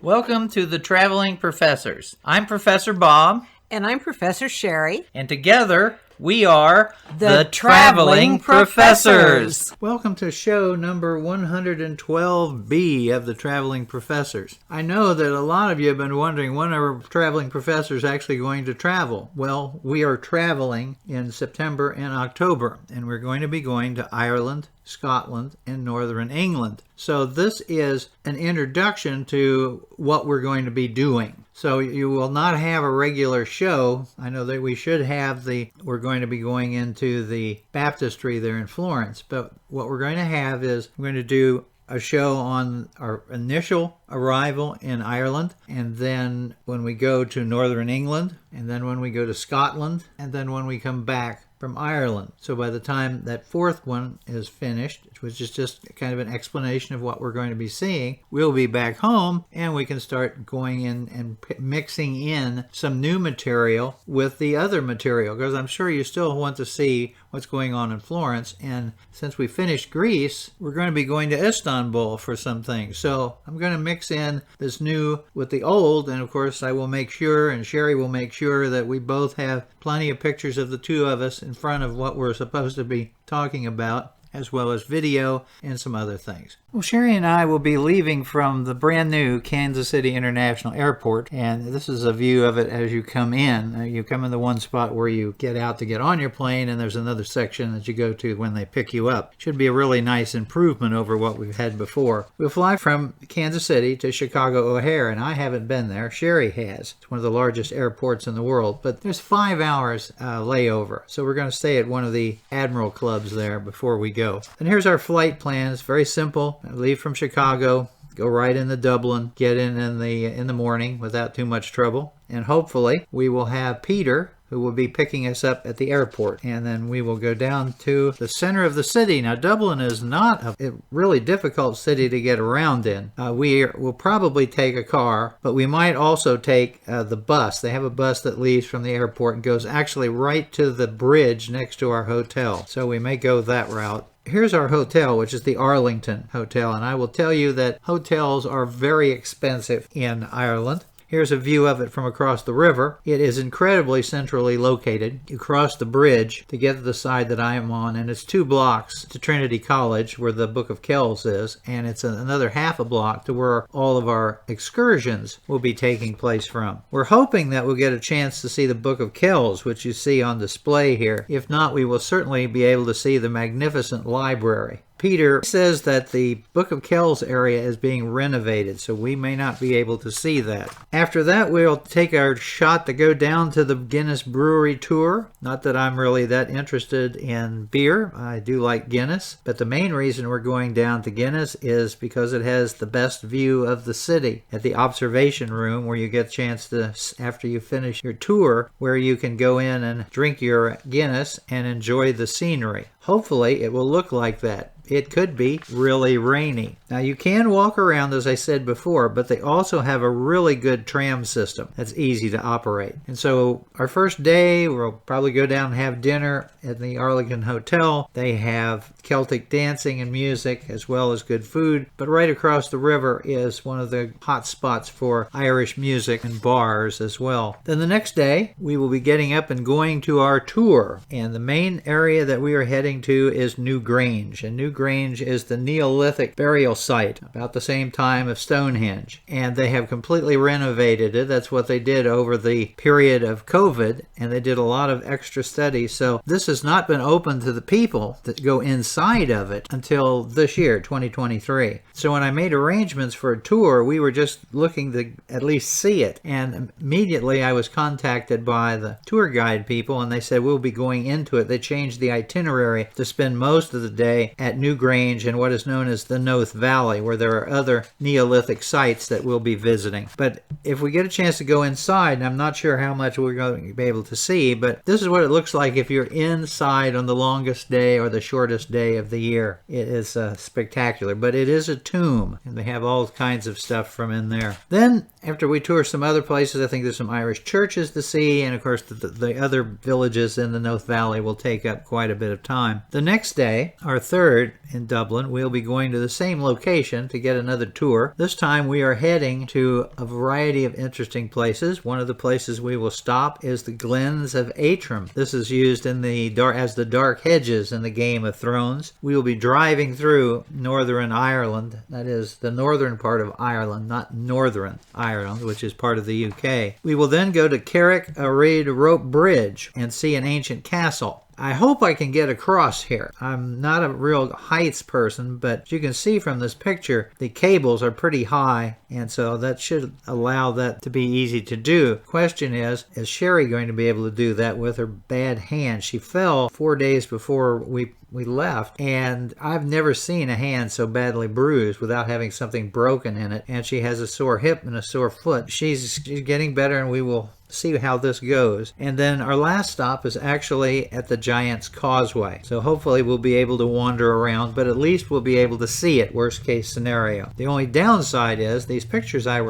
Welcome to the Traveling Professors. I'm Professor Bob. And I'm Professor Sheri. And together we are the Traveling Professors. Welcome to show number 112B of the Traveling Professors. I know that a lot of you have been wondering when are Traveling Professors actually going to travel. Well, we are traveling in September and October, and we're going to be going to Ireland, Scotland, and Northern England. So this is an introduction to what we're going to be doing. So you will not have a regular show. I know that we should have we're going to be going into the baptistry there in Florence, but what we're going to have is we're going to do a show on our initial arrival in Ireland, and then when we go to Northern England, and then when we go to Scotland, and then when we come back from Ireland. So by the time that fourth one is finished, which is just kind of an explanation of what we're going to be seeing, we'll be back home and we can start going in and mixing in some new material with the other material, because I'm sure you still want to see what's going on in Florence. And since we finished Greece, we're going to be going to Istanbul for some things. So I'm going to mix in this new with the old, and of course I will make sure, and Sheri will make sure, that we both have plenty of pictures of the two of us in front of what we're supposed to be talking about, as well as video and some other things. Well, Sheri and I will be leaving from the brand new Kansas City International Airport, and this is a view of it as you come in. You come in the one spot where you get out to get on your plane, and there's another section that you go to when they pick you up. Should be a really nice improvement over what we've had before. We'll fly from Kansas City to Chicago O'Hare, and I haven't been there. Sheri has. It's one of the largest airports in the world, but there's 5 hours layover, so we're going to stay at one of the Admiral clubs there before we go. And here's our flight plan. It's very simple. Leave from Chicago, go right into Dublin, get in the morning without too much trouble, and hopefully we will have Peter, who will be picking us up at the airport, and then we will go down to the center of the city. Now, Dublin is not a really difficult city to get around in. We will probably take a car, but we might also take the bus. They have a bus that leaves from the airport and goes actually right to the bridge next to our hotel, so we may go that route. Here's our hotel, which is the Arlington Hotel, and I will tell you that hotels are very expensive in Ireland. Here's a view of it from across the river. It is incredibly centrally located. You cross the bridge to get to the side that I am on, and it's 2 blocks to Trinity College, where the Book of Kells is, and it's another half a block to where all of our excursions will be taking place from. We're hoping that we'll get a chance to see the Book of Kells, which you see on display here. If not, we will certainly be able to see the magnificent library. Peter says that the Book of Kells area is being renovated, so we may not be able to see that. After that, we'll take our shot to go down to the Guinness Brewery tour. Not that I'm really that interested in beer. I do like Guinness, but the main reason we're going down to Guinness is because it has the best view of the city at the observation room, where you get a chance to, after you finish your tour, where you can go in and drink your Guinness and enjoy the scenery. Hopefully, it will look like that. It could be really rainy. Now, you can walk around, as I said before, but they also have a really good tram system that's easy to operate. And so our first day, we'll probably go down and have dinner at the Arlington Hotel. They have Celtic dancing and music, as well as good food. But right across the river is one of the hot spots for Irish music and bars as well. Then the next day, we will be getting up and going to our tour. And the main area that we are heading to is New Grange. And New Grange is the Neolithic burial site, about the same time of Stonehenge. And they have completely renovated it. That's what they did over the period of COVID, and they did a lot of extra studies. So this has not been open to the people that go inside of it until this year, 2023. So when I made arrangements for a tour, we were just looking to at least see it. And immediately I was contacted by the tour guide people, and they said, we'll be going into it. They changed the itinerary to spend most of the day at New Grange and what is known as the Noath Valley, where there are other Neolithic sites that we'll be visiting. But if we get a chance to go inside, and I'm not sure how much we're going to be able to see, but this is what it looks like if you're inside on the longest day or the shortest day day of the year. It is spectacular, but it is a tomb, and they have all kinds of stuff from in there. Then, after we tour some other places, I think there's some Irish churches to see, and of course the other villages in the Nothe Valley will take up quite a bit of time. The next day, our third in Dublin, we'll be going to the same location to get another tour. This time we are heading to a variety of interesting places. One of the places we will stop is the Glens of Aitrim. This is used in as the Dark Hedges in the Game of Thrones. We will be driving through Northern Ireland, that is the northern part of Ireland, not Northern Ireland, which is part of the UK. We will then go to Carrick Reid Rope Bridge and see an ancient castle. I hope I can get across here. I'm not a real heights person, but as you can see from this picture, the cables are pretty high, and so that should allow that to be easy to do. Question is Sheri going to be able to do that with her bad hand? She fell 4 days before we left, and I've never seen a hand so badly bruised without having something broken in it, and she has a sore hip and a sore foot. She's getting better, and we will see how this goes. And then our last stop is actually at the Giant's Causeway. So hopefully we'll be able to wander around, but at least we'll be able to see it, worst case scenario. The only downside is these pictures I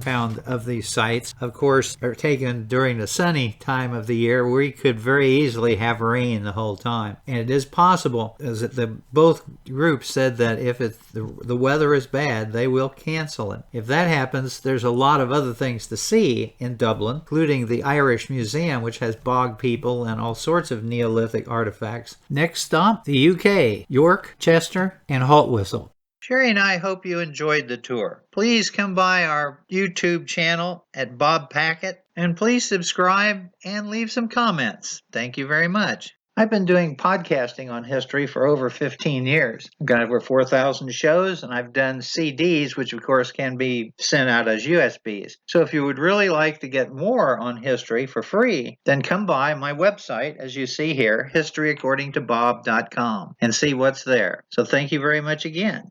found of these sites, of course, are taken during the sunny time of the year where we could very easily have rain the whole time. And it is possible, as both groups said, that if the weather is bad, they will cancel it. If that happens, there's a lot of other things to see in Dublin, including the Irish Museum, which has bog people and all sorts of Neolithic artifacts. Next stop, the UK, York, Chester, and Haltwhistle. Sheri and I hope you enjoyed the tour. Please come by our YouTube channel at Bob Packett, and please subscribe and leave some comments. Thank you very much. I've been doing podcasting on history for over 15 years. I've got over 4,000 shows, and I've done CDs, which of course can be sent out as USBs. So if you would really like to get more on history for free, then come by my website, as you see here, historyaccordingtobob.com, and see what's there. So thank you very much again.